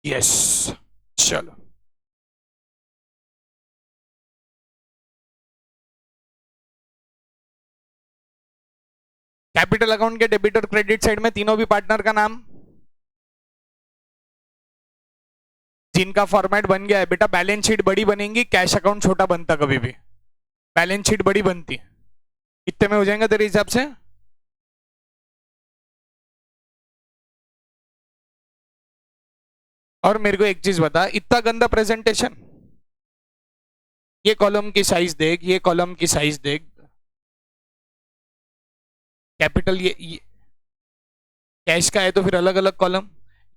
Yes, चलो। Capital account के debit और क्रेडिट साइड में तीनों भी पार्टनर का नाम, जिनका फॉर्मेट बन गया है बेटा। बैलेंस शीट बड़ी बनेगी, कैश अकाउंट छोटा बनता कभी भी, बैलेंस शीट बड़ी बनती। कितने में हो जाएगा तेरे हिसाब से? और मेरे को एक चीज बता, इतना गंदा प्रेजेंटेशन, ये कॉलम की साइज देख, ये कॉलम की साइज देख, कैपिटल ये कैश का है तो फिर अलग अलग कॉलम,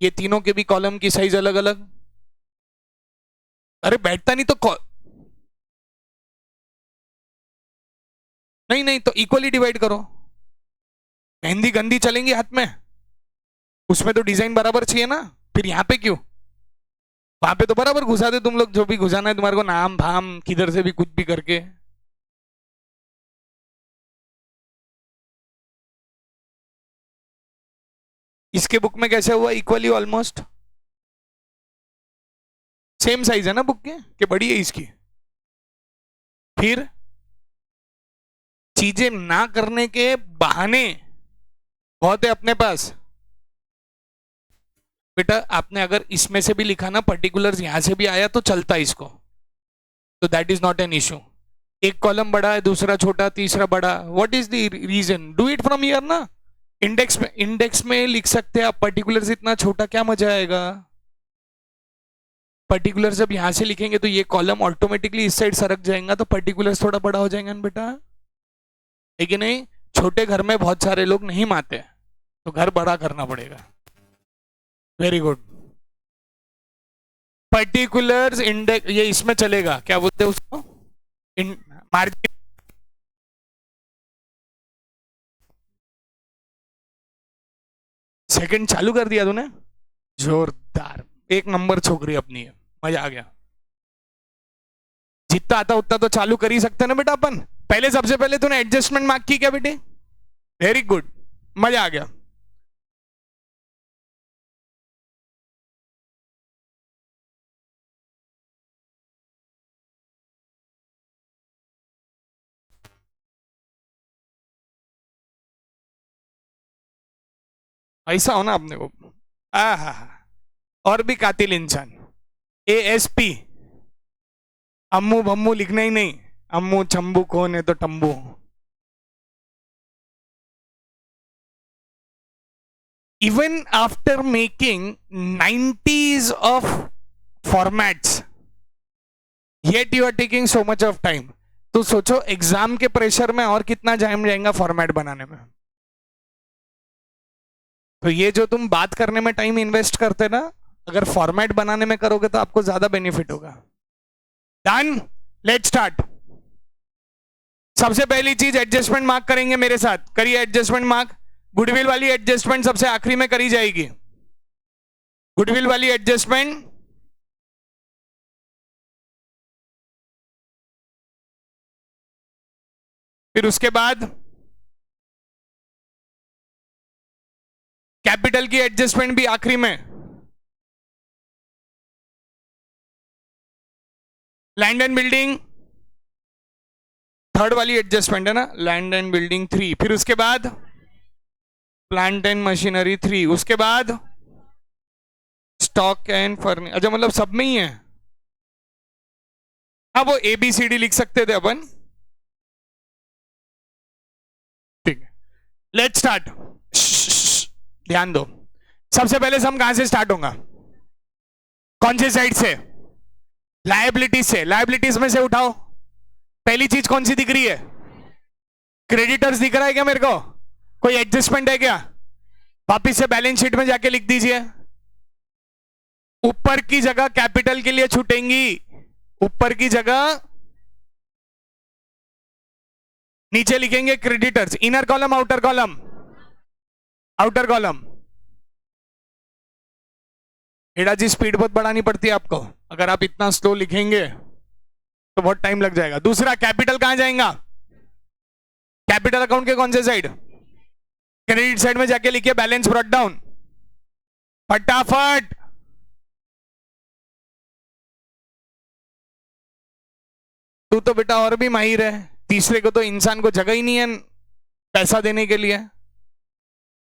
ये तीनों के भी कॉलम की साइज अलग अलग। अरे बैठता नहीं तो नहीं नहीं तो इक्वली डिवाइड करो। मेहंदी गंदी चलेंगी हाथ में, उसमें तो डिजाइन बराबर चाहिए ना, फिर यहाँ पे क्यों? वहां पे तो बराबर घुसा दे तुम लोग, जो भी घुसाना है तुम्हारे को, नाम भाम किधर से भी कुछ भी करके। इसके बुक में कैसे हुआ इक्वली? ऑलमोस्ट सेम साइज है ना बुक के, कि बड़ी है इसकी? फिर चीजें ना करने के बहाने बहुत है अपने पास। बेटा आपने अगर इसमें से भी लिखा ना पर्टिकुलर्स, यहां से भी आया तो चलता इसको, तो that is not an issue. एक कॉलम बड़ा है, दूसरा छोटा, तीसरा बड़ा, what is the reason? Do it from here ना। इंडेक्स में लिख सकते हैं आप पर्टिकुलर्स, इतना छोटा क्या मजा आएगा? पर्टिकुलर जब यहां से लिखेंगे तो ये कॉलम ऑटोमेटिकली इस साइड सरक जाएगा, तो पर्टिकुलर्स थोड़ा बड़ा हो जाएगा ना बेटा, लेकिन नहीं। छोटे घर में बहुत सारे लोग नहीं मानते, तो घर बड़ा करना पड़ेगा। Very good. पर्टिकुलर्स इंडेक्स, ये इसमें चलेगा, क्या बोलते हैं उसको, मार्जिन। सेकंड चालू कर दिया तूने, जोरदार, एक नंबर छोकरी अपनी है, मजा आ गया। जितना आता उतना तो चालू कर ही सकते ना बेटा अपन। पहले सबसे पहले तूने एडजस्टमेंट मार्क की क्या बेटे? वेरी गुड, मजा आ गया। ऐसा हो ना अपने को, आहा, और भी कातिल इंसान। एएसपी, अम्मू बम्मू लिखना ही नहीं, अम्मू चंबू कौन है तो टम्बू। Even after making 90s of formats, yet you are taking so much of time। तो सोचो एग्जाम के प्रेशर में और कितना टाइम जाएगा फॉर्मेट बनाने में। तो ये जो तुम बात करने में टाइम इन्वेस्ट करते ना, अगर फॉर्मेट बनाने में करोगे तो आपको ज्यादा बेनिफिट होगा। Done, let's start. सबसे पहली चीज एडजस्टमेंट मार्क करेंगे, मेरे साथ करिए एडजस्टमेंट मार्क। गुडविल वाली एडजस्टमेंट सबसे आखिरी में करी जाएगी, गुडविल वाली एडजस्टमेंट। फिर उसके बाद कैपिटल की एडजस्टमेंट भी आखिरी में। लैंड एंड बिल्डिंग थर्ड वाली एडजस्टमेंट है ना, लैंड एंड बिल्डिंग 3। फिर उसके बाद प्लांट एंड मशीनरी 3। उसके बाद स्टॉक एंड फर्निचर, अच्छा मतलब सब में ही है। हाँ वो ABCD लिख सकते थे अपन, ठीक है। लेट्स स्टार्ट, ध्यान दो। सबसे पहले सम कहां से स्टार्ट होगा? कौन सी साइड से? लायबिलिटीज से। लायबिलिटीज में से उठाओ, पहली चीज कौन सी दिख रही है? क्रेडिटर्स दिख रहा है क्या मेरे को? कोई एडजस्टमेंट है क्या? वापिस से बैलेंस शीट में जाके लिख दीजिए। ऊपर की जगह कैपिटल के लिए छूटेंगी, ऊपर की जगह नीचे लिखेंगे creditors. Inner column outer column? Outer column. एडा जी स्पीड बहुत बढ़ानी पड़ती है आपको, अगर आप इतना स्लो लिखेंगे तो बहुत टाइम लग जाएगा। दूसरा, कैपिटल कहां जाएगा? कैपिटल अकाउंट के कौन से साइड? क्रेडिट साइड में जाके लिखिए बैलेंस ब्रॉट डाउन, फटाफट। तू तो बेटा और भी माहिर है, तीसरे को तो इंसान को जगह ही नहीं है पैसा देने के लिए।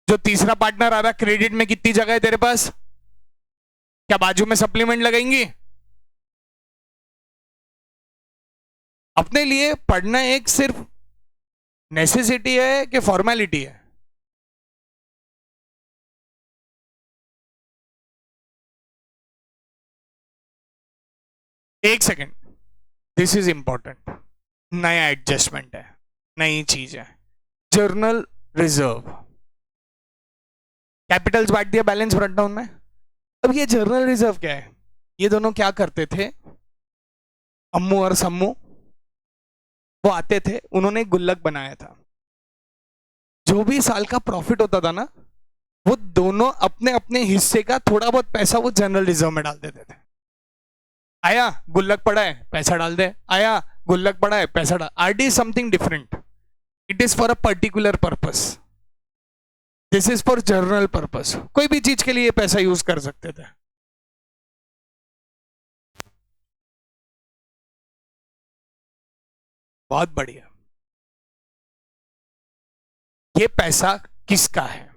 जो तीसरा पार्टनर आ रहा क्रेडिट में, कितनी जगह है तेरे पास? क्या बाजू में सप्लीमेंट लगाएंगी? अपने लिए पढ़ना एक सिर्फ नेसेसिटी है कि फॉर्मेलिटी है? एक सेकेंड, दिस इज इंपॉर्टेंट। नया एडजस्टमेंट है, नई चीज है, जर्नल रिजर्व। कैपिटल्स बांट दिया बैलेंस ब्रेक डाउन में। अब ये जर्नल रिजर्व क्या है? ये दोनों क्या करते थे, अम्मू और सम्मू? वो आते थे, उन्होंने एक गुल्लक बनाया था। जो भी साल का प्रॉफिट होता था ना, वो दोनों अपने अपने हिस्से का थोड़ा बहुत पैसा वो जनरल रिजर्व में डाल देते थे। आया गुल्लक पड़ा है, पैसा डाल दे, आया गुल्लक पड़ा है, पैसा डाल। RD something different, it is for a particular purpose, this is for journal purpose. कोई भी चीज के लिए पैसा यूज कर सकते थे। बहुत बढ़िया। ये पैसा किसका है?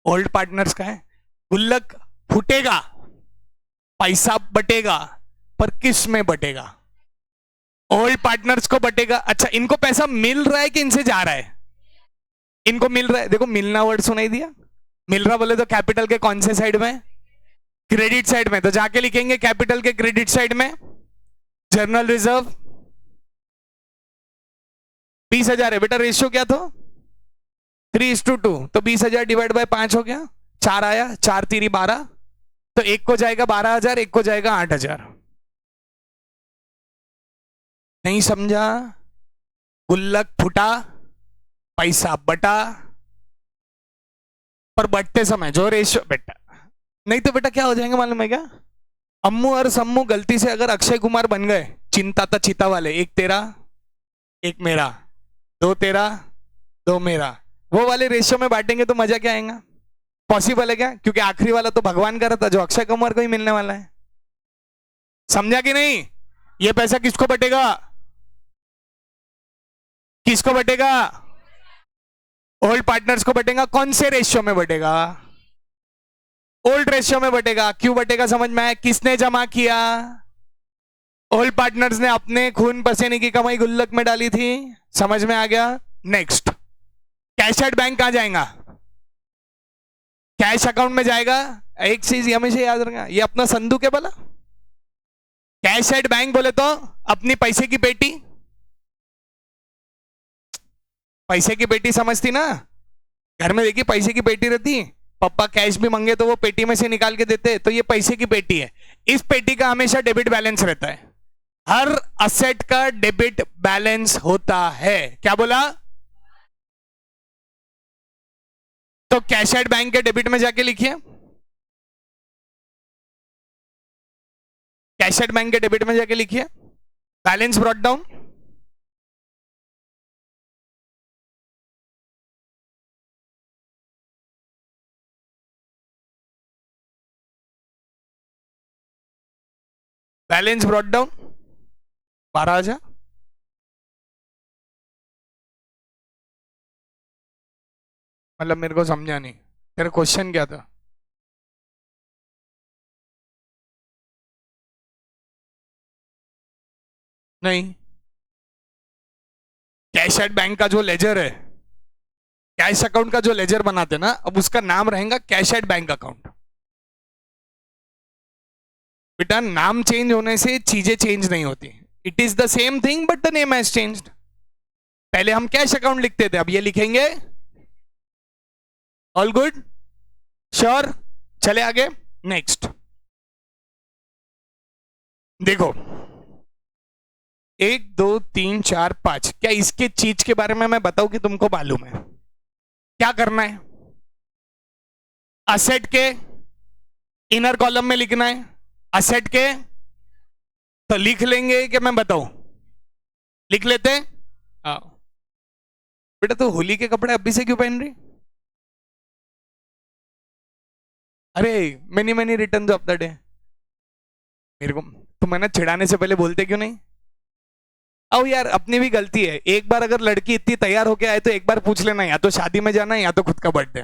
ओल्ड पार्टनर्स का है। गुल्लक फूटेगा, पैसा बटेगा, पर किस में बटेगा? ओल्ड पार्टनर्स को बटेगा। अच्छा, इनको पैसा मिल रहा है कि इनसे जा रहा है? इनको मिल रहा है। देखो मिलना वर्ड सुनाई दिया? मिल रहा बोले तो कैपिटल के कौन से साइड में? क्रेडिट साइड में। तो जाके लिखेंगे कैपिटल के क्रेडिट साइड में जर्नल रिजर्व 20,000 है बेटा। रेशियो क्या था? 3:2। तो 20,000 डिवाइड बाय 5 हो गया, 4 आया, 4 3 12। तो एक को जाएगा 12,000, एक को जाएगा 8,000। नहीं समझा? गुल्लक फुटा, पैसा बटा, पर बटते समय जो रेशियो बेटा, नहीं तो बेटा क्या हो जाएंगे मालूम है क्या? अम्मू और सम्मू गलती से अगर अक्षय कुमार बन गए, चिंता था चीता वाले, एक तेरा एक मेरा, दो तेरा दो मेरा, वो वाले रेशियो में बांटेंगे तो मजा क्या आएगा? पॉसिबल है क्या? क्योंकि आखिरी वाला तो भगवान का रहता, जो अक्षय कुमार को ही मिलने वाला है। समझा कि नहीं? ये पैसा किसको बटेगा? किसको बटेगा? ओल्ड पार्टनर्स को बटेगा। कौन से रेशियो में बटेगा? ओल्ड रेशियो में बटेगा। क्यों बटेगा समझ में आया? किसने जमा किया? ओल्ड पार्टनर्स ने अपने खून पसीने की कमाई गुल्लक में डाली थी। समझ में आ गया? नेक्स्ट, कैश एट बैंक कहां जाएगा? कैश अकाउंट में जाएगा। एक चीज हमेशा याद रखना, ये अपना संदूक है बोला। कैश एट बैंक बोले तो अपनी पैसे की पेटी। पैसे की पेटी समझती ना? घर में देखिए पैसे की पेटी रहती, पापा कैश भी मांगे तो वो पेटी में से निकाल के देते, तो ये पैसे की पेटी है। इस पेटी का हमेशा डेबिट बैलेंस रहता है। हर असेट का डेबिट बैलेंस होता है। क्या बोला? तो कैश एट बैंक के डेबिट में जाके लिखिए, कैश एट बैंक के डेबिट में जाके लिखिए balance brought down. Balance brought down 12,000। मतलब मेरे को समझा नहीं, तेरा क्वेश्चन क्या था? नहीं, कैश एट बैंक का जो लेजर है, कैश अकाउंट का जो लेजर बनाते ना, अब उसका नाम रहेगा कैश एट बैंक अकाउंट। बेटा नाम चेंज होने से चीजें चेंज नहीं होती, it is the same thing but the name has changed. पहले हम कैश अकाउंट लिखते थे, अब ये लिखेंगे। All good? श्योर? चले आगे। नेक्स्ट देखो, 1 2 3 4 5, क्या इसके चीज के बारे में मैं बताऊं कि तुमको मालूम है? क्या करना है? असेट के इनर कॉलम में लिखना है। असेट के तो लिख लेंगे कि मैं बताऊं? लिख लेते हैं। बेटा तो होली के कपड़े अभी से क्यों पहन रही? अरे many many returns of the day. मेरे को तुम है ना चिढ़ाने से पहले बोलते क्यों नहीं? अब यार अपनी भी गलती है, एक बार अगर लड़की इतनी तैयार होके आए तो एक बार पूछ लेना, या तो शादी में जाना है या तो खुद का बर्थडे।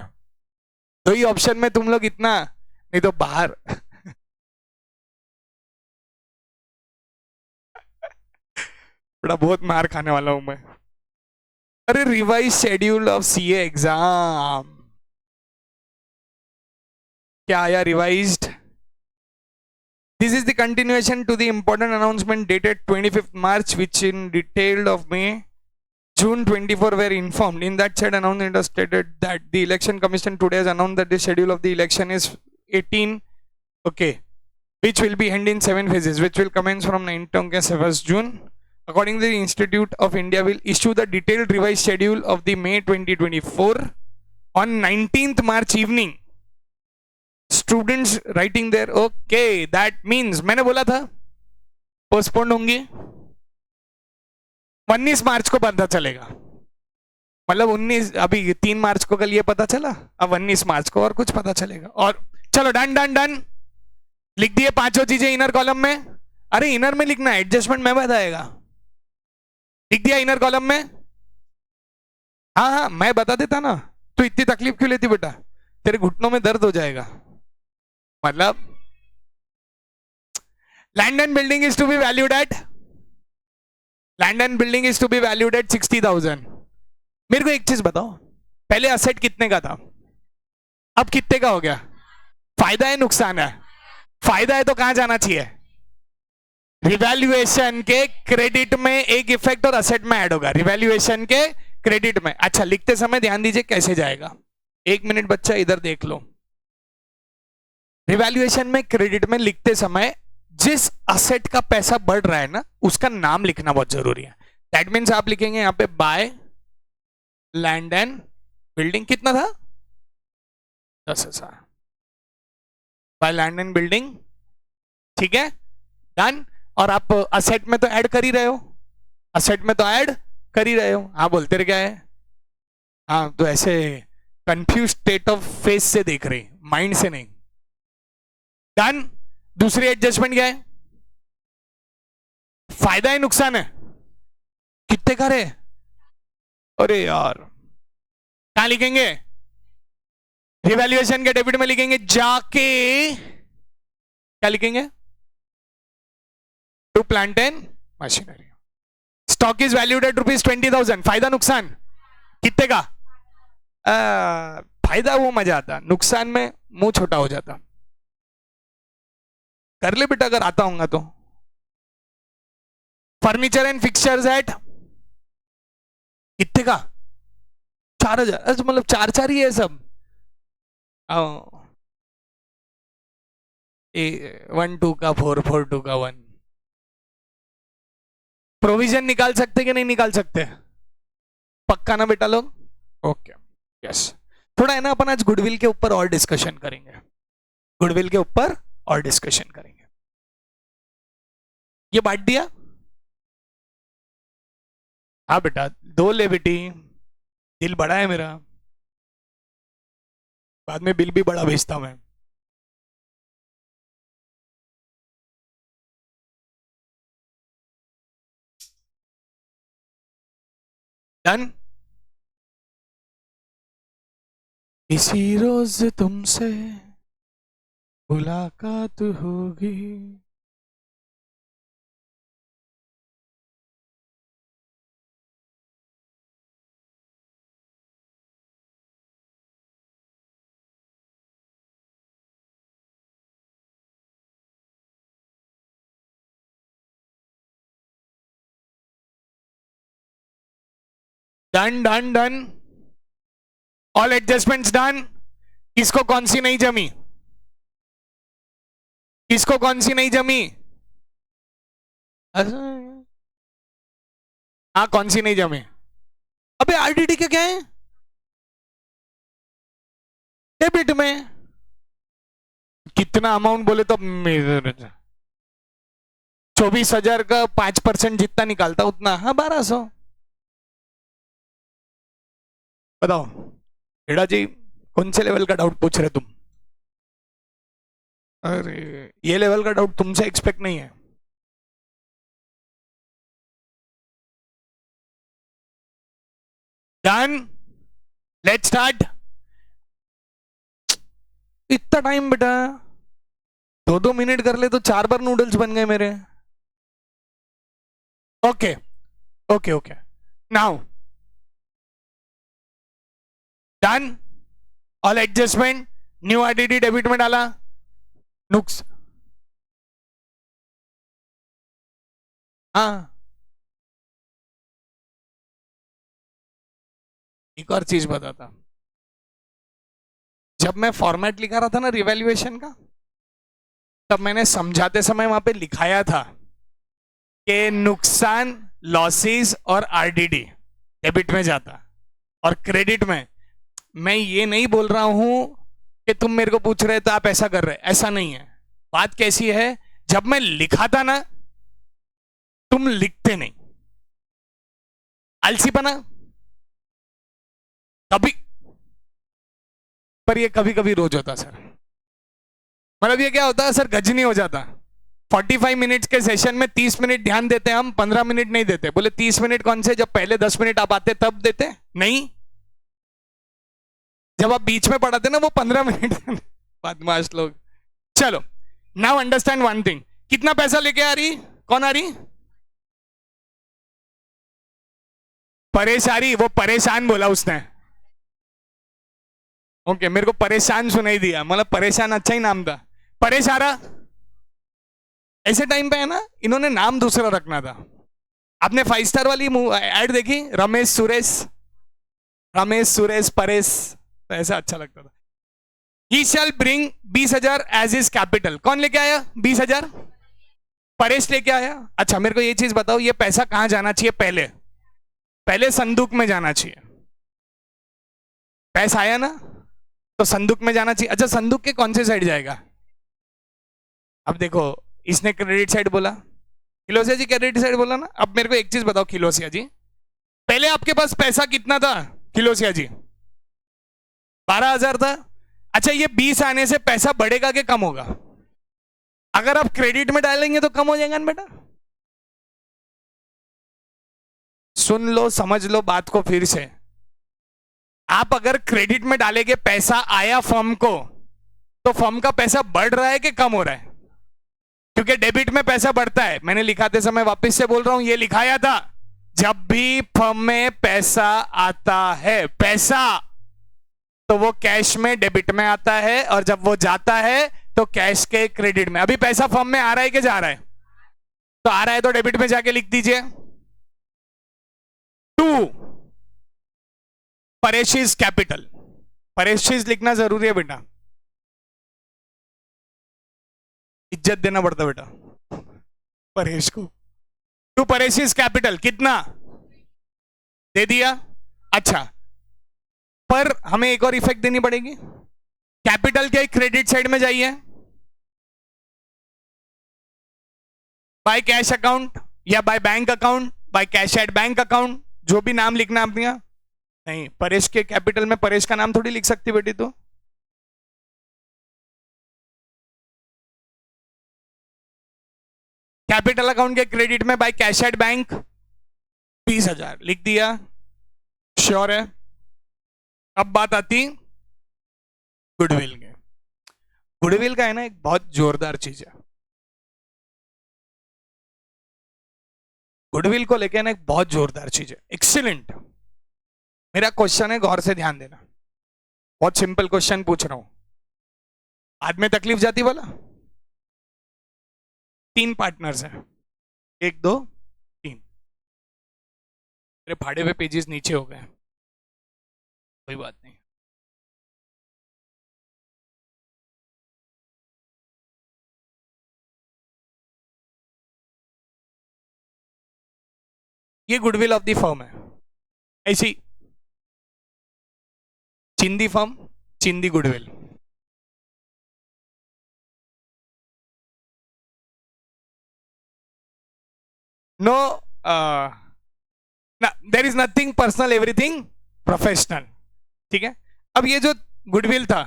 दो ही ऑप्शन में तुम लोग इतना, नहीं तो बाहर। बड़ा बहुत मार खाने वाला हूं मैं। अरे revise schedule of CA exam, क्या आया revised? This is the continuation to the important announcement dated 25th March, which in detail of May, June 24 were informed. In that said announcement, it was stated that the Election Commission today has announced that the schedule of the election is 18, okay, which will be held in 7 phases, which will commence from 9th to 1st June. Accordingly, the Institute of India will issue the detailed revised schedule of the May 2024 on 19th March evening. Students writing there, okay that means मैंने बोला था postponed होंगी, 19 मार्च को पता चलेगा, मतलब 19, अभी 3 मार्च को कल ये पता चला, अब 19 मार्च को और कुछ पता चलेगा। और चलो डन डन डन, लिख दिए पांचों चीजें इनर कॉलम में। अरे इनर में लिखना है, एडजस्टमेंट में बताएगा। लिख दिया इनर कॉलम में? हाँ हाँ मैं बता देता ना, तू इतनी तकलीफ क्यों लेती बेटा, तेरे घुटनों में दर्द हो जाएगा। मतलब land and building is to be valued at, land and building is to be valued at 60,000। मेरे को एक चीज बताओ, पहले असेट कितने का था, अब कितने का हो गया? फायदा है नुकसान है? फायदा है तो कहां जाना चाहिए? रिवैल्यूएशन के क्रेडिट में एक इफेक्ट और असेट में ऐड होगा, रिवैल्यूएशन के क्रेडिट में। अच्छा लिखते समय ध्यान दीजिए कैसे जाएगा, 1 मिनट बच्चा इधर देख लो। रिवैल्यूएशन में क्रेडिट में लिखते समय जिस असेट का पैसा बढ़ रहा है ना, उसका नाम लिखना बहुत जरूरी है। दैट मीन्स आप लिखेंगे यहां पे बाय लैंड एंड बिल्डिंग, कितना था? 10,000 बाय लैंड एंड बिल्डिंग, ठीक है डन। और आप असेट में तो ऐड कर ही रहे हो, असेट में तो ऐड कर ही रहे हो, हाँ बोलते रहे क्या है, हाँ तो ऐसे कंफ्यूज स्टेट ऑफ फेस से देख रहे, माइंड से नहीं। डन। दूसरी एडजस्टमेंट क्या है? फायदा है नुकसान है? कितने का रे? अरे यार कहां लिखेंगे? रिवैल्यूएशन के डेबिट में लिखेंगे जाके, क्या लिखेंगे? To plant and machinery. Stock is valued at ₹20,000, फायदा नुकसान कितने का? फायदा वो मजा आता, नुकसान में मुंह छोटा हो जाता। कर ले बेटा अगर आता होगा तो। फर्नीचर एंड फिक्सचर्स एट कितने का? 4,000, अच्छा मतलब 4 ही है सब। 1 2 का 4 4 2 का 1। प्रोविजन निकाल सकते कि नहीं निकाल सकते? पक्का ना बेटा लोग? Okay yes. थोड़ा है ना अपन आज गुडविल के ऊपर और डिस्कशन करेंगे, गुडविल के ऊपर और डिस्कशन करेंगे। ये बांट दिया? हाँ बेटा 2 ले बेटी, दिल बड़ा है मेरा, बाद में बिल भी बड़ा भेजता मैं। डन। इसी रोज तुमसे मुलाकात होगी। Done done done, all adjustments done. किसको कौन सी नहीं जमी? किसको कौन सी नहीं जमी? हाँ कौन सी नहीं जमी? अबे आरडीडी के क्या है? डेबिट में कितना अमाउंट बोले तो 24,000 का 5% जितना निकालता उतना, हाँ 1,200। बताओ हेड़ा जी कौन से लेवल का डाउट पूछ रहे तुम? अरे ये लेवल का डाउट तुमसे एक्सपेक्ट नहीं है। Done, let's start. इतना टाइम बेटा, 2-2 मिनट कर ले तो 4 बार नूडल्स बन गए मेरे। Okay okay okay, now done, all adjustment, new IDD debit में डाला, नुक्स, हाँ एक और चीज बताता, जब मैं फॉर्मेट लिखा रहा था ना रिवैल्यूएशन का, तब मैंने समझाते समय वहां पे लिखाया था कि नुकसान, लॉसेस और आरडीडी डेबिट में जाता और क्रेडिट में। मैं ये नहीं बोल रहा हूं कि तुम मेरे को पूछ रहे तो आप ऐसा कर रहे, ऐसा नहीं है। बात कैसी है, जब मैं लिखा था ना तुम लिखते नहीं, आलसीपना कभी, पर ये कभी कभी रोज होता सर। मतलब ये क्या होता है सर, गजनी हो जाता। 45 मिनट्स के सेशन में 30 मिनट ध्यान देते हैं हम, 15 मिनट नहीं देते। बोले 30 मिनट कौन से, जब पहले 10 मिनट आप आते तब देते नहीं, जब आप बीच में पढ़ाते ना वो 15 मिनट बदमाश लोग। चलो नाउ अंडरस्टैंड वन थिंग, कितना पैसा लेके आ रही, कौन आ रही, परेश आ रही, वो परेशान बोला उसने। ओके मेरे को परेशान सुनाई दिया, मतलब परेशान अच्छा ही नाम था, परेश आ रहा। ऐसे टाइम पे है ना इन्होंने नाम दूसरा रखना था। आपने 5 स्टार वाली एड देखी, रमेश सुरेश, रमेश सुरेश परेश, तो ऐसा अच्छा लगता था। ही शैल ब्रिंग 20,000 एज इज कैपिटल, कौन लेके आया 20,000, परेश लेके आया। अच्छा मेरे को ये चीज बताओ, ये पैसा कहां जाना चाहिए, पहले पहले संदूक में जाना चाहिए। पैसा आया ना तो संदूक में जाना चाहिए। अच्छा संदूक के कौन से साइड जाएगा, अब देखो इसने क्रेडिट साइड बोला, खिलोसिया जी क्रेडिट साइड बोला ना। अब मेरे को एक चीज बताओ खिलोसिया जी, पहले आपके पास पैसा कितना था खिलोसिया जी, 12,000 था। अच्छा ये 20 आने से पैसा बढ़ेगा कि कम होगा, अगर आप क्रेडिट में डालेंगे तो कम हो जाएगा ना बेटा। सुन लो समझ लो बात को फिर से, आप अगर क्रेडिट में डालेंगे पैसा आया फर्म को, तो फर्म का पैसा बढ़ रहा है कि कम हो रहा है, क्योंकि डेबिट में पैसा बढ़ता है। मैंने लिखाते समय वापस से बोल रहा हूं, ये लिखाया था, जब भी फर्म में पैसा आता है, पैसा, तो वो कैश में डेबिट में आता है, और जब वो जाता है तो कैश के क्रेडिट में। अभी पैसा फर्म में आ रहा है कि जा रहा है, तो आ रहा है तो डेबिट में जाके लिख दीजिए 2 परेशिस कैपिटल। परेशिस लिखना जरूरी है बेटा, इज्जत देना पड़ता बेटा परेश को। 2 परेशिस कैपिटल कितना दे दिया। अच्छा पर हमें एक और इफेक्ट देनी पड़ेगी, कैपिटल के क्रेडिट साइड में जाइए, बाय कैश अकाउंट या by bank account, by cash at bank account, जो भी नाम लिखना आपने। नहीं परेश के कैपिटल में परेश का नाम थोड़ी लिख सकती बेटी, तो कैपिटल अकाउंट के क्रेडिट में बाय कैश एट बैंक 20,000 लिख दिया, श्योर है। अब बात आती गुडविल के। गुडविल का है ना एक बहुत जोरदार चीज है, गुडविल को लेकर ना एक बहुत जोरदार चीज है, एक्सीलेंट। मेरा क्वेश्चन है, गौर से ध्यान देना, बहुत सिंपल क्वेश्चन पूछ रहा हूं। बाद में तकलीफ जाती बोला, 3 पार्टनर्स हैं, 1 2 3, मेरे फाड़े हुए पेजेस नीचे हो गए, कोई बात नहीं। ये गुडविल ऑफ द फर्म है, ऐसी चिंदी फर्म, चिंदी goodwill. No there is nothing personal, everything professional, ठीक है। अब ये जो गुडविल था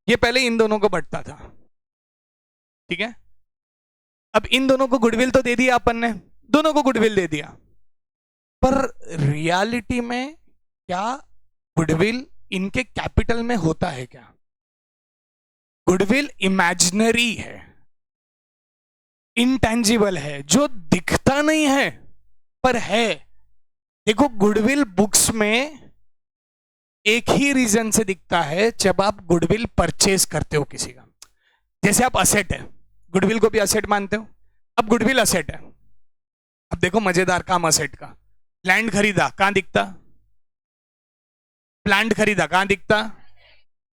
ये पहले इन दोनों को बंटता था, ठीक है। अब इन दोनों को गुडविल तो दे दिया अपन ने, दोनों को गुडविल दे दिया, पर रियलिटी में क्या गुडविल इनके कैपिटल में होता है क्या? गुडविल इमेजिनरी है, इंटेंजिबल है, जो दिखता नहीं है पर है। देखो गुडविल बुक्स में एक ही रीजन से दिखता है, जब आप गुडविल परचेज करते हो किसी का। जैसे आप असेट है, गुडविल को भी असेट मानते हो, अब गुडविल असेट है। अब देखो मजेदार काम असेट का, लैंड खरीदा कहां दिखता, प्लांट खरीदा कहां दिखता,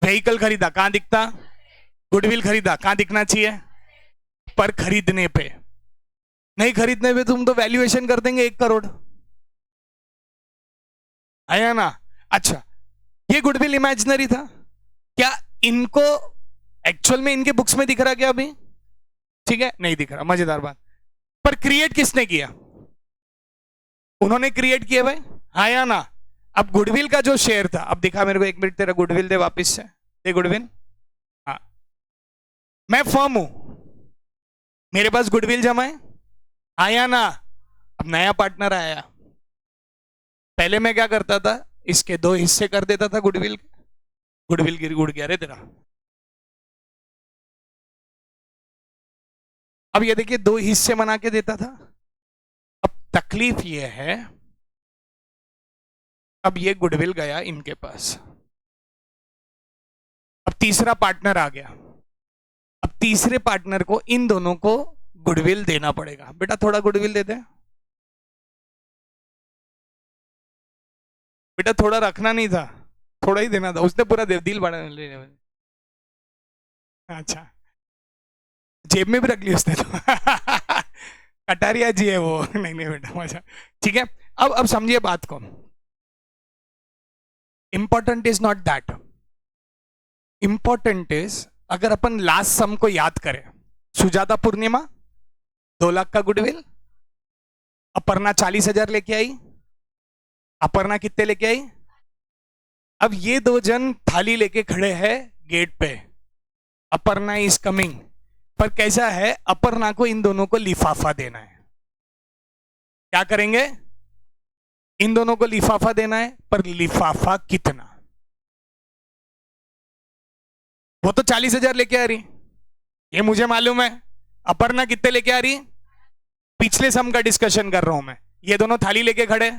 व्हीकल खरीदा कहां दिखता, गुडविल खरीदा कहां दिखना चाहिए? पर खरीदने पे, नहीं खरीदने पे तुम तो वैल्यूएशन कर देंगे 1 करोड़, आया ना? अच्छा, ये गुडविल इमेजिनरी था क्या? इनको एक्चुअल में इनके बुक्स में दिख रहा क्या अभी? ठीक है, नहीं दिख रहा, मजेदार बात। पर क्रिएट किसने किया? उन्होंने क्रिएट किया भाई, हाँ या ना? अब गुडविल का जो शेयर था, अब दिखा मेरे को, 1 मिनट तेरा गुडविल दे वापिस से, दे गुडविल। हाँ, मैं फर्म हूं, मेरे पास गुडविल जमा है, हाँ या ना? अब नया पार्टनर आया, पहले मैं क्या करता था, इसके 2 हिस्से कर देता था गुडविल के, गुडविल गिर उड़ गया रे तेरा। अब ये देखिए 2 हिस्से बना के देता था। अब तकलीफ ये है, अब ये गुडविल गया इनके पास, अब तीसरा पार्टनर आ गया। अब तीसरे पार्टनर को इन दोनों को गुडविल देना पड़ेगा। बेटा थोड़ा गुडविल दे दे, बेटा थोड़ा रखना नहीं था, थोड़ा ही देना था, उसने पूरा दे दिल बढ़ा लेने। अच्छा, जेब में भी रख ली उसने तो कटारिया जी है वो नहीं नहीं बेटा मजा, ठीक है। अब समझिए बात को, important is not that, important is अगर अपन लास्ट सम को याद करें, सुजाता पूर्णिमा 2 लाख का गुडविल, अपर्णा 40,000 लेके आई, अपर्णा कितने लेके आई? अब ये 2 जन थाली लेके खड़े हैं गेट पे, अपर्णा इज कमिंग, पर कैसा है, अपर्णा को इन दोनों को लिफाफा देना है। क्या करेंगे? इन दोनों को लिफाफा देना है, पर लिफाफा कितना? वो तो 40,000 लेके आ रही, ये मुझे मालूम है। अपर्णा कितने लेके आ रही? पिछले सम का डिस्कशन कर रहा हूं मैं। ये दोनों थाली लेके खड़े,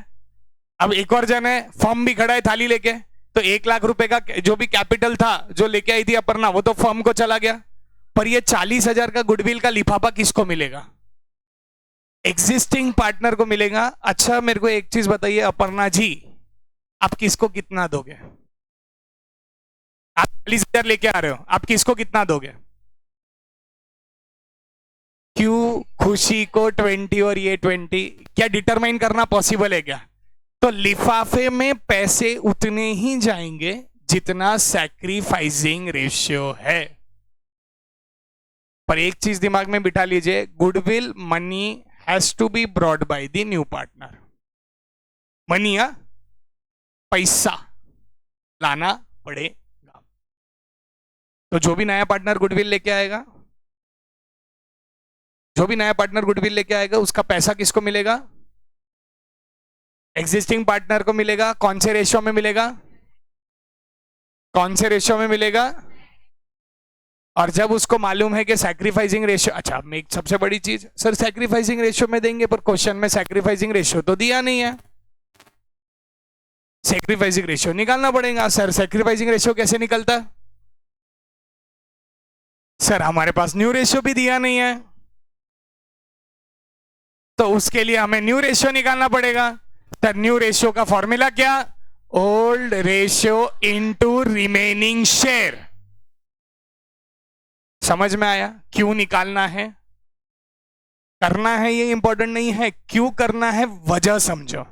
अब एक और जन है फर्म भी खड़ा है थाली लेके, तो 1 लाख रुपए का जो भी कैपिटल था जो लेके आई थी अपर्णा, वो तो फर्म को चला गया, पर ये 40,000 का गुडविल का लिफाफा किसको मिलेगा? एग्जिस्टिंग पार्टनर को मिलेगा। अच्छा मेरे को एक चीज बताइए अपर्णा जी, आप किसको कितना दोगे? आप 40,000 लेके आ रहे हो, आप किसको कितना दोगे? क्यों खुशी को 20 और ये 20, क्या डिटरमाइन करना पॉसिबल है क्या? तो लिफाफे में पैसे उतने ही जाएंगे जितना सैक्रिफाइसिंग रेशियो है। पर एक चीज दिमाग में बिठा लीजिए, goodwill money has to be brought by the new partner. Money या पैसा लाना पड़ेगा। तो जो भी नया पार्टनर गुडविल लेके आएगा, जो भी नया पार्टनर गुडविल लेके आएगा, उसका पैसा किसको मिलेगा? एग्जिस्टिंग पार्टनर को मिलेगा। कौन से रेशियो में मिलेगा? कौन से रेशियो में मिलेगा? और जब उसको मालूम है कि सैक्रिफाइसिंग रेशियो, अच्छा मैं एक सबसे बड़ी चीज, सर सैक्रिफाइसिंग रेशियो में देंगे, पर क्वेश्चन में सैक्रिफाइसिंग रेशियो तो दिया नहीं है, सैक्रिफाइसिंग रेशियो निकालना पड़ेगा। सर सैक्रिफाइसिंग रेशियो कैसे निकलता? सर हमारे पास न्यू रेशियो भी दिया नहीं है, तो उसके लिए हमें न्यू रेशियो निकालना पड़ेगा। तो न्यू रेशियो का फॉर्मूला क्या? Old ratio into remaining share. समझ में आया क्यों निकालना है? करना है ये इंपॉर्टेंट नहीं है, क्यों करना है वजह समझो।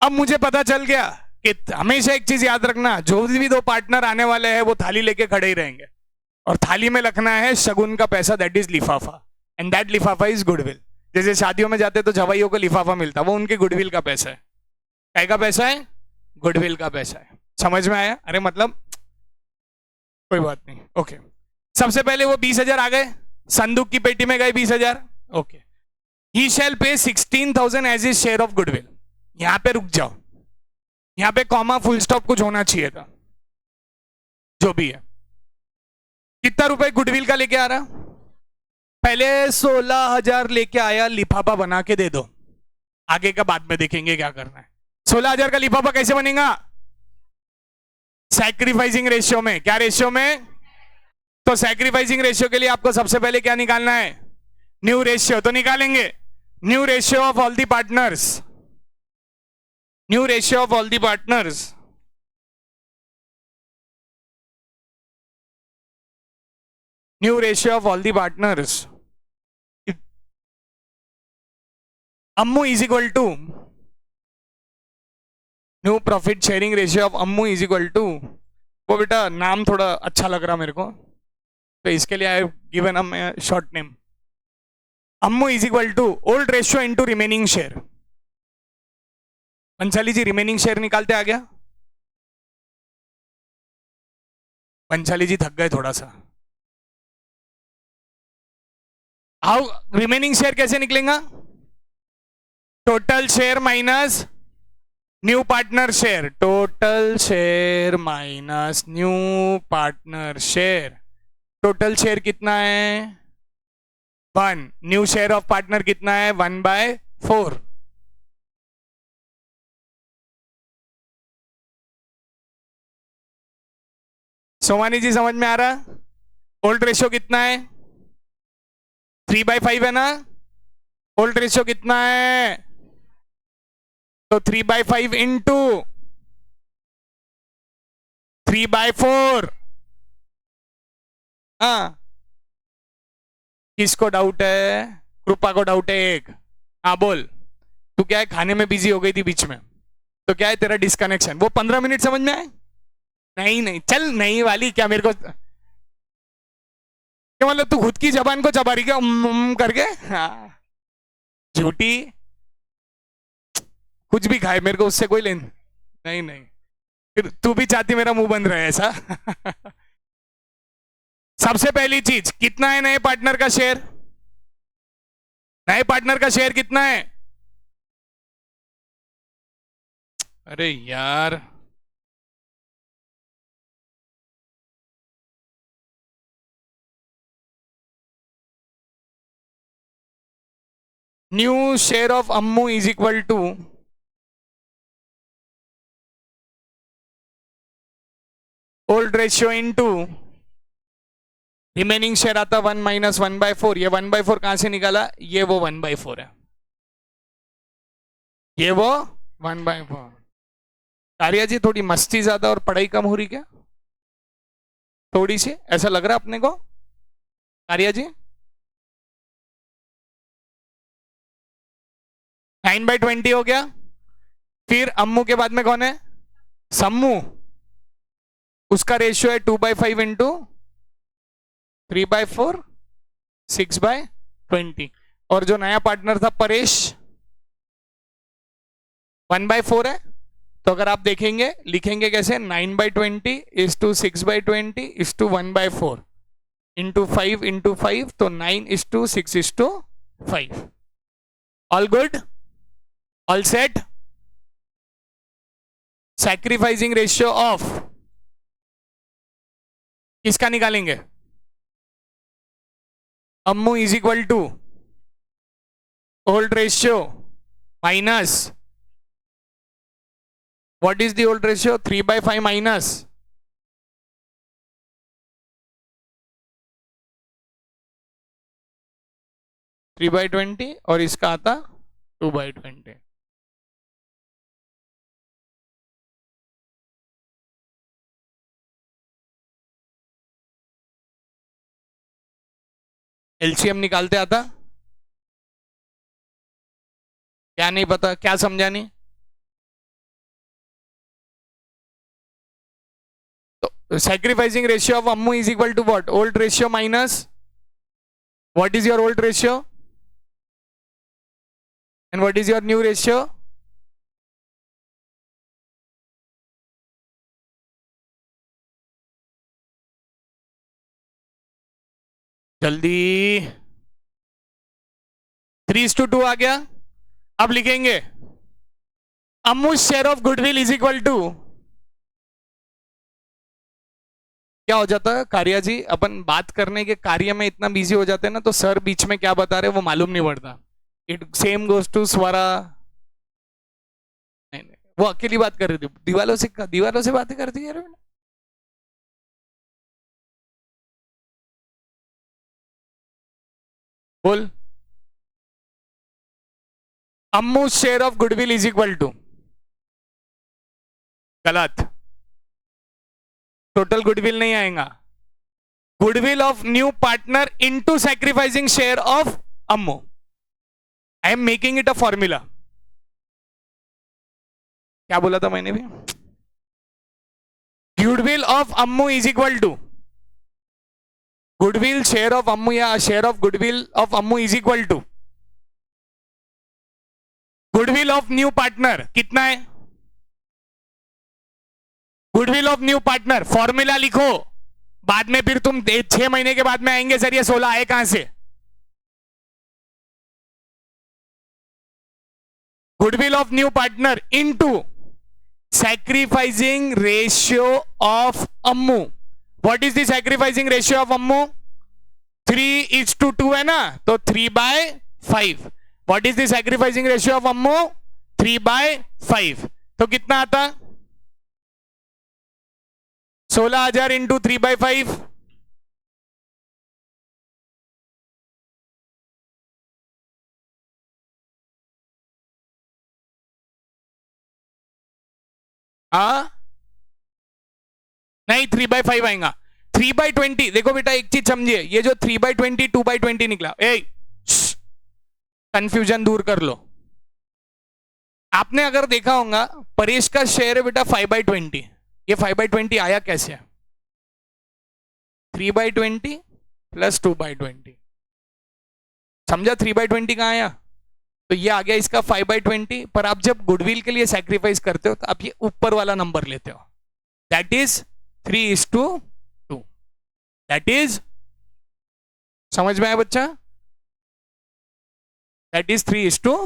अब मुझे पता चल गया कि हमेशा एक चीज याद रखना, जो भी 2 पार्टनर आने वाले हैं वो थाली लेके खड़े ही रहेंगे, और थाली में रखना है शगुन का पैसा, दैट इज लिफाफा, एंड दैट लिफाफा इज गुडविल। जैसे शादियों में जाते तो जवाइयों को लिफाफा मिलता, वो उनके गुडविल का पैसा है। क्या का पैसा है? गुडविल का पैसा है। समझ में आया? अरे मतलब कोई बात नहीं, ओके। सबसे पहले वो 20,000 आ गए, संदूक की पेटी में गए 20,000, okay. He shall pay 16,000 as his share of goodwill. यहां पे रुक जाओ, यहाँ पे कॉमा फुल स्टॉप कुछ होना चाहिए था, जो भी है। कितना रुपए गुडविल का लेके आ रहा? पहले 16,000 लेके आया, लिफाफा बना के दे दो, आगे का बाद में देखेंगे क्या करना है। 16,000 का लिफाफा कैसे बनेगा? सैक्रिफाइसिंग रेशियो में। क्या रेशियो में? तो सैक्रिफाइसिंग रेशियो के लिए आपको सबसे पहले क्या निकालना है? New ratio. तो निकालेंगे new ratio of all the partners, new ratio of all the partners. New ratio of all the partners. Ammu is equal to new profit sharing ratio of Ammu is equal to, वो बेटा नाम थोड़ा अच्छा लग रहा मेरे को, तो इसके लिए I have given a short name. Ammu is equal to old ratio into remaining share. Panchali ji remaining share निकालते आ गया? पंचाली जी थक गए थोड़ा सा। हाउ रिमेनिंग शेयर कैसे निकलेगा? Total share minus new partner share, total share minus new partner share. Total share कितना है? 1। न्यू शेयर ऑफ पार्टनर कितना है? 1/4। सोमानी जी समझ में आ रहा? ओल्ड रेशियो कितना है? 3/5 है ना? ओल्ड रेशियो कितना है? तो 3/5 इंटू 3/4। हाँ, किसको डाउट है? कृपा को डाउट है एक। हाँ बोल, तू क्या है खाने में बिजी हो गई थी बीच में, तो क्या है तेरा डिस्कनेक्शन? वो 15 मिनट समझ में आए? नहीं नहीं, चल नहीं वाली क्या मेरे को क्या मतलब, तू खुद की जबान को चबा रही क्या करके? हाँ झूठी, कुछ भी खाए मेरे को उससे कोई लेन नहीं। नहीं फिर तू भी चाहती मेरा मुंह बंद रहे ऐसा? सबसे पहली चीज, कितना है नए पार्टनर का शेयर? नए पार्टनर का शेयर कितना है? अरे यार, new share of Ammu is equal to old ratio into remaining share आता 1 - 1/4। ये 1/4 कहां से निकाला? ये वो 1/4 है, ये वो 1/4। कार्या जी थोड़ी मस्ती ज्यादा और पढ़ाई कम हो रही क्या? थोड़ी सी ऐसा लग रहा अपने को कार्या जी? 9/20 हो गया। फिर अम्मू के बाद में कौन है? सम्मू। उसका रेशियो है 2/5 इंटू 3/4, 6/20। और जो नया पार्टनर था परेश, 1/4 है। तो अगर आप देखेंगे लिखेंगे कैसे? 9/20 is to 6/20 is to 1/4 into 5 into 5, तो 9:6:5। All good? All set? Sacrificing ratio of किसका निकालेंगे? Ammu is equal to old ratio minus, what is the old ratio? 3/5 minus 3/20 और इसका आता 2/20। एलसीएम निकालते आता? क्या नहीं पता? क्या समझा नहीं? तो sacrificing ratio of Ammu is equal to what? Old ratio minus what is your old ratio and what is your new ratio? जल्दी, 3:2 आ गया। अब लिखेंगे Ammu share of goodwill is equal to क्या हो जाता है कार्या जी, अपन बात करने के कार्य में इतना बिजी हो जाते हैं ना, तो सर बीच में क्या बता रहे हैं वो मालूम नहीं पड़ता. इट सेम गोज टू स्वरा. नहीं नहीं, वो अकेली बात कर रही थी, दीवालों से बातें करती है. बोल. Ammu share of goodwill is equal to. गलत. टोटल गुडविल नहीं आएगा. Goodwill of new partner into sacrificing share of Ammu. I am making it a formula. क्या बोला था मैंने भी. Goodwill of Ammu is equal to goodwill share of Ammu या share of goodwill of Ammu is equal to goodwill of new partner. कितना है goodwill of new partner? Formula लिखो, बाद में फिर तुम 6 महीने के बाद में आएंगे सर ये 16 आए कहां से. Goodwill of new partner into sacrificing ratio of Ammu. What is the sacrificing ratio of Ammu? 3:2 है ना, तो 3/5. What is the sacrificing ratio of Ammu? 3/5. तो कितना आता? 16,000 इंटू 3/5. हाँ नहीं, 3/5 आएगा. 3/20. देखो बेटा एक चीज समझिए, ये जो 3/20 2/20 निकला, कंफ्यूजन दूर कर लो. आपने अगर देखा होगा परेश का शेयर है बेटा 5/20. ये 5/20 आया कैसे? 3/20 प्लस 2/20. समझा 3/20 कहां आया? तो ये आ गया इसका 5/20. पर आप जब गुडविल के लिए सैक्रिफाइस करते हो तो आप ये ऊपर वाला नंबर लेते हो, दैट इज 3:2. दैट इज, समझ में आया बच्चा? That is 3:2.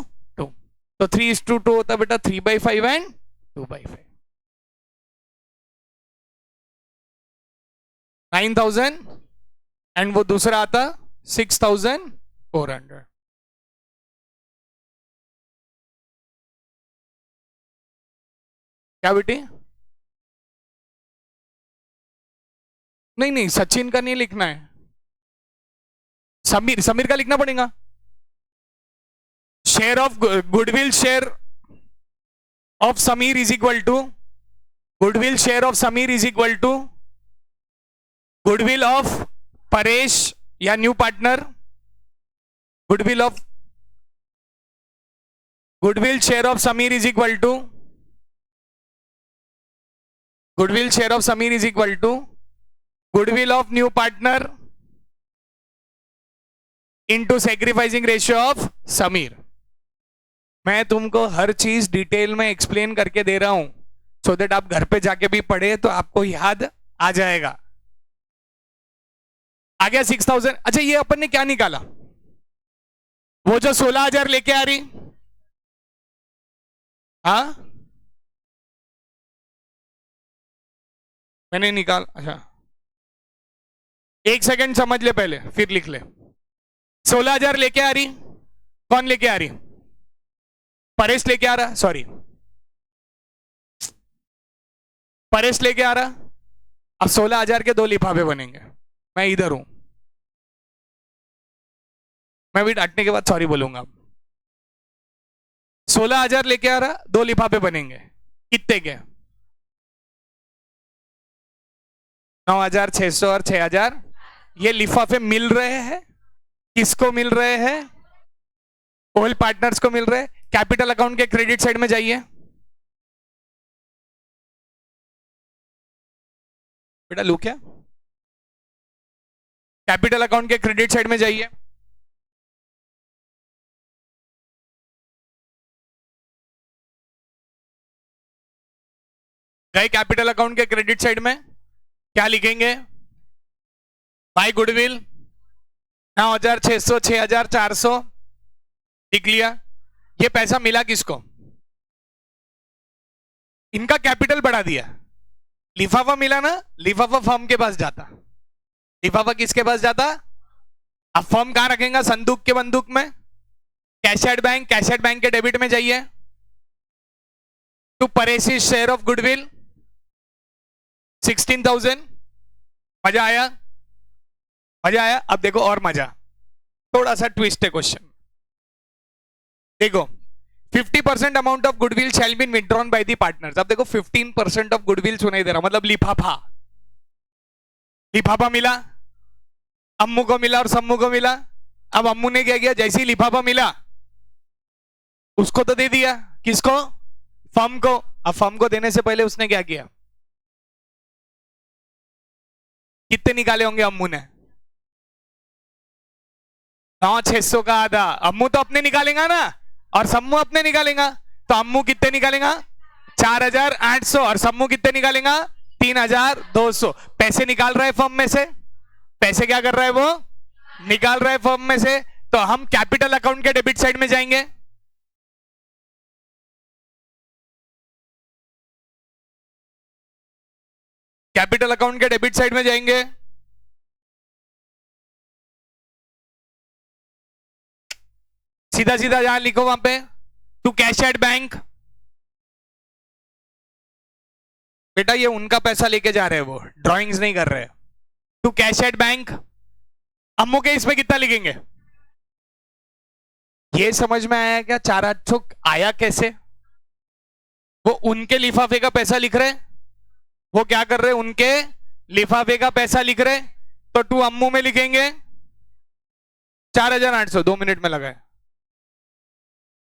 तो 3:2 होता बेटा 3/5 एंड 2/5. 9,000 एंड वो दूसरा आता 6,400. क्या बेटी? नहीं नहीं, सचिन का नहीं लिखना है, समीर का लिखना पड़ेगा. Share of goodwill share of Sameer is equal to goodwill share of Sameer is equal to goodwill of Paresh या new partner. Goodwill share of Sameer is equal to goodwill share of Sameer is equal to goodwill of new partner into sacrificing ratio of Sameer. मैं तुमको हर चीज detail में explain करके दे रहा हूं, so that आप घर पे जाके भी पढ़े तो आपको याद आ जाएगा. आ गया 6,000. अच्छा ये अपन ने क्या निकाला? वो जो 16,000 लेके आ रही, हाँ मैंने निकाल. अच्छा एक सेकंड समझ ले पहले फिर लिख ले. 16,000 लेके आ रही, कौन लेके आ रही? परेश लेके आ रहा, सॉरी परेश लेके आ रहा. अब 16,000 के 2 लिफाफे बनेंगे. मैं इधर हूं, मैं भी डांटने के बाद सॉरी बोलूंगा. 16,000 लेके आ रहा, 2 लिफाफे बनेंगे. कितने के? 9,600 और 6,000. ये लिफाफे मिल रहे हैं. किसको मिल रहे हैं? ऑल पार्टनर्स को मिल रहे हैं. कैपिटल अकाउंट के क्रेडिट साइड में जाइए बेटा. लू क्या? कैपिटल अकाउंट के क्रेडिट साइड में जाइए. गए कैपिटल अकाउंट के क्रेडिट साइड में, क्या लिखेंगे? बाय गुडविल 9,600 6,400 लिख लिया. ये पैसा मिला किसको? इनका कैपिटल बढ़ा दिया, लिफाफा मिला ना, लिफाफा फर्म के पास जाता, लिफाफा किसके पास जाता? अब फर्म कहां रखेगा? संदूक के बंदूक में। Cash at bank, cash at bank के डेबिट में जाइए। टू परेशी शेयर ऑफ गुडविल 16,000। मजा आया? मजा आया? अब देखो और मजा, थोड़ा सा ट्विस्ट है क्वेश्चन। देखो 50% amount of goodwill shall be withdrawn by the partners. अब देखो 15% ऑफ गुडविल सुनाई दे रहा, मतलब लिफाफा, लिफाफा मिला, अम्मू को मिला और सम्मू को मिला। अब अम्मू ने क्या किया? जैसे ही लिफाफा मिला उसको तो दे दिया, किसको? फर्म को। अब फर्म को देने से पहले उसने क्या किया? कितने निकाले होंगे अम्मू ने? 9,600 का आधा। अम्मू तो अपने निकालेगा ना, और सम्मू अपने निकालेगा। तो अम्मू कितने निकालेगा? 4,800। और सम्मू कितने निकालेगा? 3,200। पैसे निकाल रहा है फर्म में से, पैसे क्या कर रहा है वो? निकाल रहा है फर्म में से। तो हम कैपिटल अकाउंट के डेबिट साइड में जाएंगे। कैपिटल अकाउंट के डेबिट साइड में जाएंगे। सीधा सीधा जहां लिखो वहां पे, टू कैश एट बैंक। बेटा ये उनका पैसा लेके जा रहे हैं, वो ड्राइंग्स नहीं कर रहे। To cash at bank. Ammu के इसमें कितना लिखेंगे? ये समझ में आया क्या? 4,800 आया कैसे? वो उनके लिफाफे का पैसा लिख रहे, वो क्या कर रहे? उनके लिफाफे का पैसा लिख रहे। तो टू अम्मू में लिखेंगे 4,800, 2 मिनट में लगाए।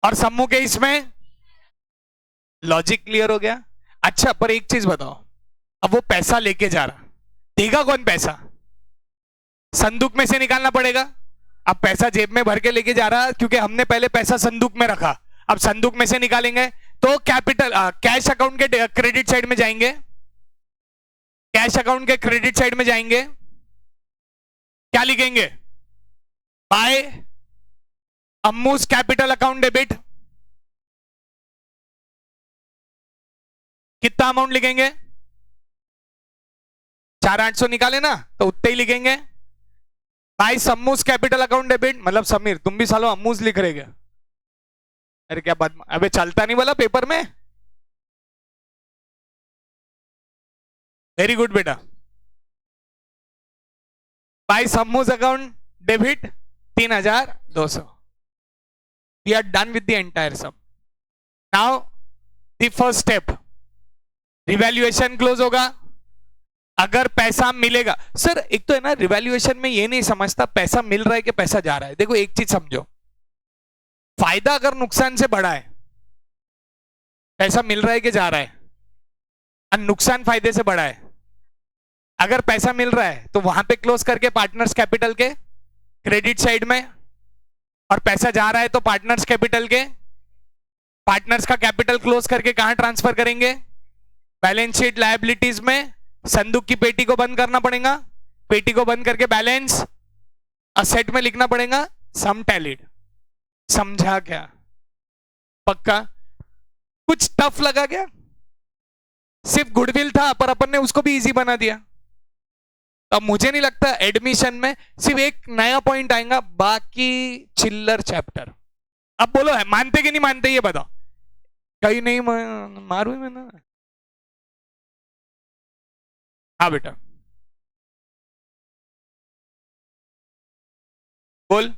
और सम्मू के इसमें, लॉजिक क्लियर हो गया? अच्छा पर एक चीज बताओ, अब वो पैसा लेके जा रहा, देगा कौन पैसा? संदूक में से निकालना पड़ेगा। अब पैसा जेब में भर के लेके जा रहा, क्योंकि हमने पहले पैसा संदूक में रखा। अब संदूक में से निकालेंगे तो कैपिटल कैश अकाउंट के क्रेडिट साइड में जाएंगे, कैश अकाउंट के क्रेडिट साइड में जाएंगे। क्या लिखेंगे? By Ammu's capital account debit. कितना अमाउंट लिखेंगे? 4,800 निकाले ना, तो उतने ही लिखेंगे। भाई सम्मूस कैपिटल अकाउंट डेबिट, मतलब समीर तुम भी सालो अम्मूस लिख रहे क्या? अरे क्या बात, अबे चलता नहीं बोला पेपर में? वेरी गुड बेटा। By Sammu's account debit 3,200। We are done with the entire sum. Now the first step, revaluation close होगा। अगर पैसा मिलेगा, सर एक तो है ना रिवैल्यूएशन में ये नहीं समझता पैसा मिल रहा है कि पैसा जा रहा है। देखो एक चीज समझो, फायदा अगर नुकसान से बड़ा है, पैसा मिल रहा है कि जा रहा है, और नुकसान फायदे से बड़ा है। अगर पैसा मिल रहा है तो वहां पे क्लोज करके पार्टनर्स कैपिटल के क्रेडिट साइड में, और पैसा जा रहा है तो पार्टनर्स कैपिटल के, पार्टनर्स का कैपिटल क्लोज करके कहां ट्रांसफर करेंगे? बैलेंस शीट लायबिलिटीज में। संदूक की पेटी को बंद करना पड़ेगा, पेटी को बंद करके बैलेंस असेट में लिखना पड़ेगा सम टैलिड। समझा क्या? पक्का? कुछ टफ लगा क्या? सिर्फ गुडविल था पर अपन ने उसको भी इजी बना दिया। अब मुझे नहीं लगता एडमिशन में सिर्फ एक नया पॉइंट आएगा, बाकी चिल्लर चैप्टर। अब बोलो है मानते कि नहीं मानते ये बताओ। कहीं नहीं मारू मैं ना। हाँ बेटा बोल।